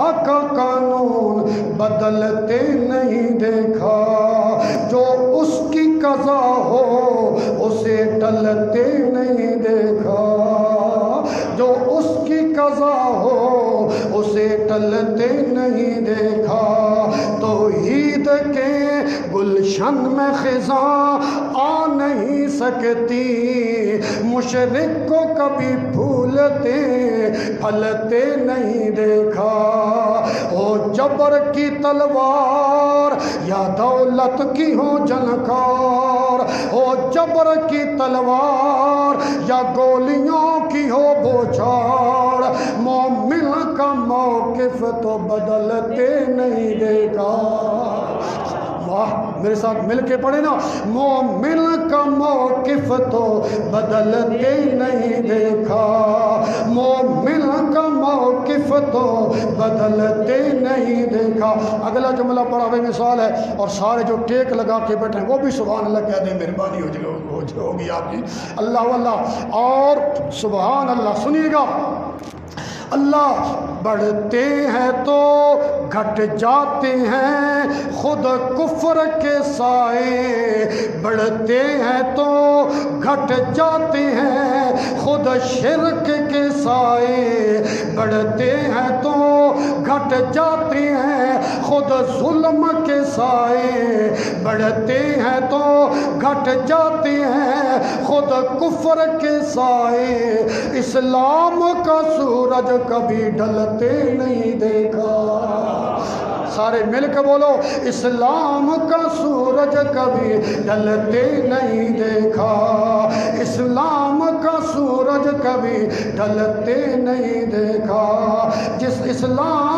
اللہ کا قانون بدلتے نہیں دیکھا، جو اس کی قضا ہو اسے ٹلتے نہیں دیکھا، جو اس کی قضا ہو اسے ٹلتے نہیں دیکھا۔ توحید کے گلشن میں خزاں آ نہیں سکتی، مشرک کو کبھی پھولتے پھلتے نہیں دیکھا۔ ہو جبر کی تلوار یا دولت کی ہو جنکار، ہو جبر کی تلوار یا گولیوں کی ہو بوچھار، مومن کا موقف تو بدلتے نہیں دیکھا۔ واہ، میرے ساتھ مل کے پڑھے نا، مومن کا موقف تو بدلتے نہیں دیکھا، مومن کا موقف تو بدلتے نہیں دیکھا۔ اگلا جملہ بڑا بے مثال ہے، اور سارے جو ٹیک لگا کے بیٹھے ہیں وہ بھی سبحان اللہ کہہ دیں، مہربانی ہوگی آپ کی، اللہ واللہ اور سبحان اللہ۔ سنیے گا، اللہ بڑھتے ہیں تو گھٹ جاتے ہیں خود کفر کے سائے، بڑھتے ہیں تو گھٹ جاتے ہیں خود شرک کے سائے، بڑھتے ہیں تو گھٹ جاتے ہیں خود ظلم کے سائے، بڑھتے ہیں تو گھٹ جاتے ہیں خود کفر کے سائے، اسلام کا سورج کبھی ڈھلتے نہیں دیکھا۔ سارے مل کے بولو، اسلام کا سورج کبھی ڈھلتے نہیں دیکھا، اسلام کا سورج کبھی ڈھلتے نہیں دیکھا۔ جس اسلام